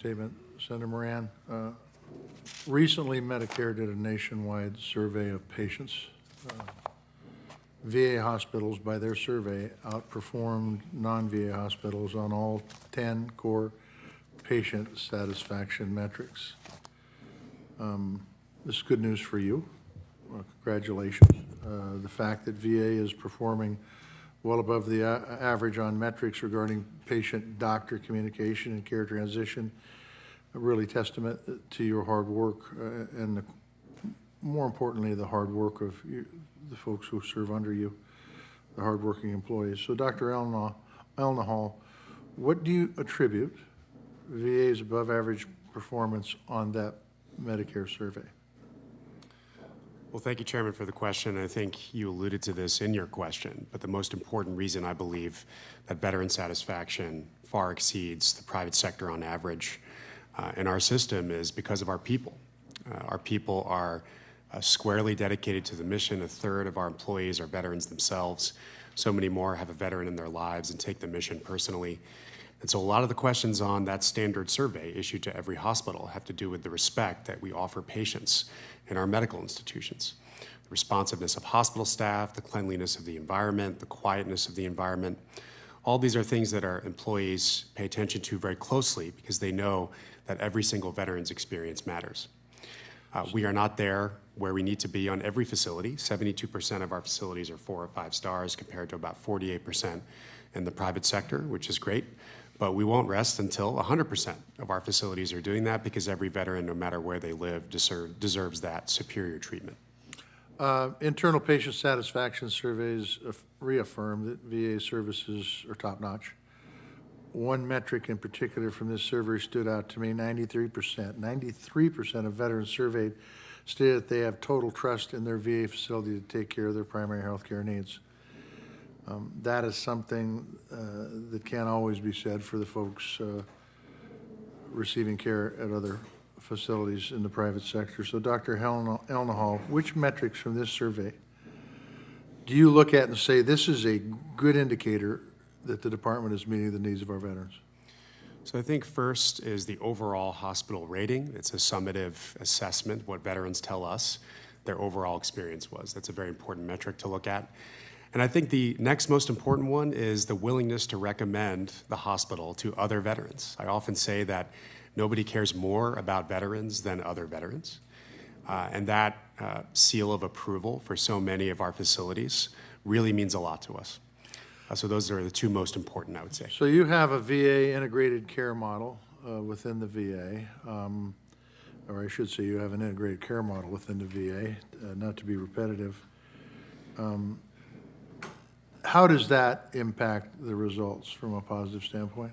statement. Senator Moran, recently Medicare did a nationwide survey of patients. VA hospitals, by their survey, outperformed non-VA hospitals on all 10 core patient satisfaction metrics. This is good news for you. Congratulations. The fact that VA is performing well above the average on metrics regarding patient-doctor communication and care transition, really testament to your hard work and more importantly, the hard work of the folks who serve under you, the hardworking employees. So Dr. Elnahal, what do you attribute VA's above average performance on that Medicare survey? Well, thank you, Chairman, for the question. I think you alluded to this in your question, but the most important reason I believe that veteran satisfaction far exceeds the private sector on average in our system is because of our people. Our people are squarely dedicated to the mission. A third of our employees are veterans themselves. So many more have a veteran in their lives and take the mission personally. And so a lot of the questions on that standard survey issued to every hospital have to do with the respect that we offer patients in our medical institutions. The responsiveness of hospital staff, the cleanliness of the environment, the quietness of the environment. All these are things that our employees pay attention to very closely because they know that every single veteran's experience matters. We are not there where we need to be on every facility. 72% of our facilities are 4 or 5 stars compared to about 48% in the private sector, which is great. But we won't rest until 100% of our facilities are doing that because every veteran, no matter where they live, deserves that superior treatment. Internal patient satisfaction surveys reaffirm that VA services are top-notch. One metric in particular from this survey stood out to me, 93%. 93% of veterans surveyed stated that they have total trust in their VA facility to take care of their primary health care needs. That is something that can't always be said for the folks receiving care at other facilities in the private sector. So Dr. Elnahal, which metrics from this survey do you look at and say this is a good indicator that the department is meeting the needs of our veterans? So I think first is the overall hospital rating. It's a summative assessment, what veterans tell us their overall experience was. That's a very important metric to look at. And I think the next most important one is the willingness to recommend the hospital to other veterans. I often say that nobody cares more about veterans than other veterans. And that seal of approval for so many of our facilities really means a lot to us. So those are the two most important, I would say. So you have a VA integrated care model within the VA, or I should say you have an integrated care model within the VA, not to be repetitive. How does that impact the results from a positive standpoint?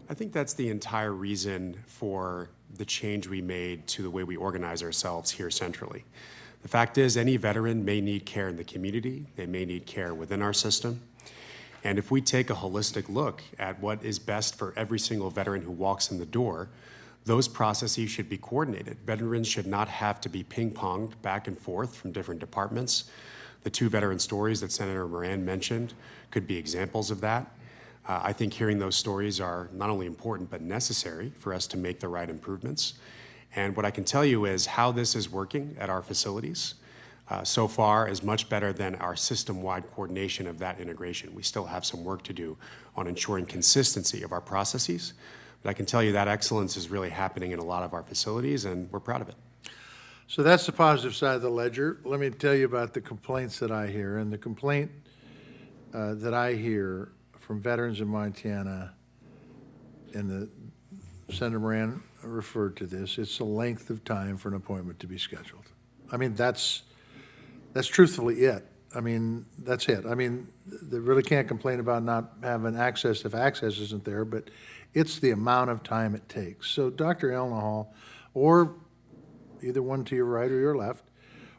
I think that's the entire reason for the change we made to the way we organize ourselves here centrally. The fact is, any veteran may need care in the community. They may need care within our system. And if we take a holistic look at what is best for every single veteran who walks in the door, those processes should be coordinated. Veterans should not have to be ping-ponged back and forth from different departments. The 2 veteran stories that Senator Moran mentioned could be examples of that. I think hearing those stories are not only important but necessary for us to make the right improvements. And what I can tell you is how this is working at our facilities so far is much better than our system-wide coordination of that integration. We still have some work to do on ensuring consistency of our processes, but I can tell you that excellence is really happening in a lot of our facilities, and we're proud of it. So that's the positive side of the ledger. Let me tell you about the complaints that I hear. And the complaint that I hear from veterans in Montana, and the Senator Moran referred to this, it's the length of time for an appointment to be scheduled. I mean, that's truthfully it. I mean, that's it. I mean, they really can't complain about not having access if access isn't there, but it's the amount of time it takes. So Dr. Elnahal, or either one to your right or your left,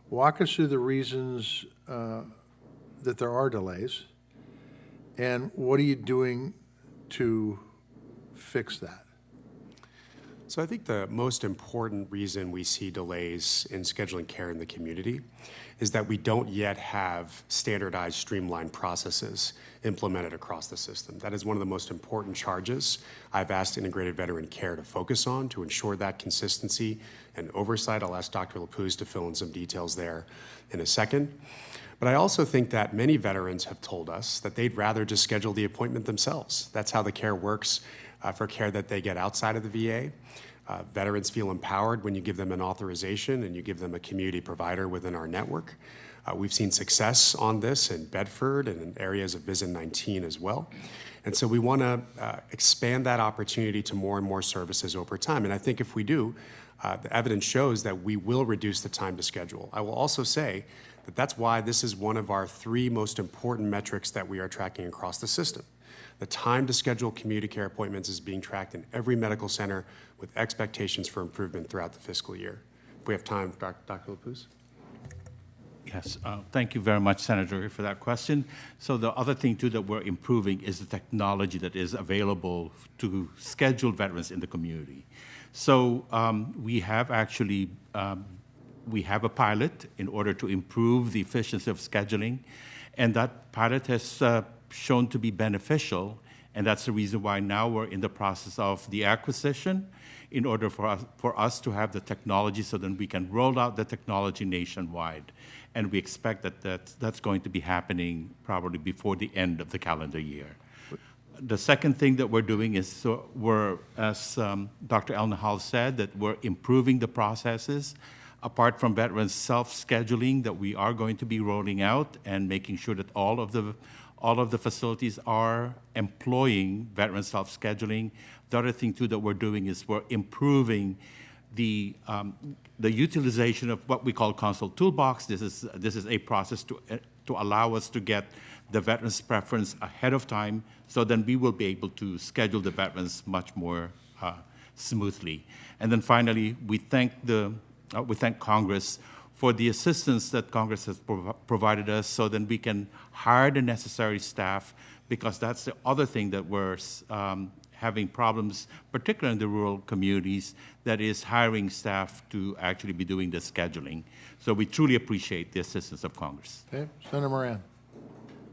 walk us through the reasons that there are delays, and what are you doing to fix that? So I think the most important reason we see delays in scheduling care in the community is that we don't yet have standardized, streamlined processes implemented across the system. That is one of the most important charges I've asked integrated veteran care to focus on to ensure that consistency and oversight. I'll ask Dr. Lapuz to fill in some details there in a second. But I also think that many veterans have told us that they'd rather just schedule the appointment themselves. That's how the care works for care that they get outside of the VA. Veterans feel empowered when you give them an authorization and you give them a community provider within our network. We've seen success on this in Bedford and in areas of Vision 19 as well. And so we want to expand that opportunity to more and more services over time. And I think if we do, the evidence shows that we will reduce the time to schedule. I will also say that that's why this is one of our 3 most important metrics that we are tracking across the system. The time to schedule community care appointments is being tracked in every medical center with expectations for improvement throughout the fiscal year. If we have time, Dr. Lapuz. Yes, thank you very much, Senator, for that question. So the other thing, too, that we're improving is the technology that is available to schedule veterans in the community. So we have actually, we have a pilot in order to improve the efficiency of scheduling, and that pilot has shown to be beneficial, and that's the reason why now we're in the process of the acquisition in order for us to have the technology so then we can roll out the technology nationwide. And we expect that that's going to be happening probably before the end of the calendar year. The second thing that we're doing is as Dr. El Nahal said, that we're improving the processes apart from veterans self-scheduling that we are going to be rolling out and making sure that all of the facilities are employing veteran self-scheduling. The other thing, too, that we're doing is we're improving the utilization of what we call Consult Toolbox. This is a process to allow us to get the veteran's preference ahead of time, so then we will be able to schedule the veterans much more smoothly. And then finally, we thank Congress for the assistance that Congress has provided us so then we can hire the necessary staff, because that's the other thing that we're having problems, particularly in the rural communities, that is hiring staff to actually be doing the scheduling. So we truly appreciate the assistance of Congress. Okay, Senator Moran.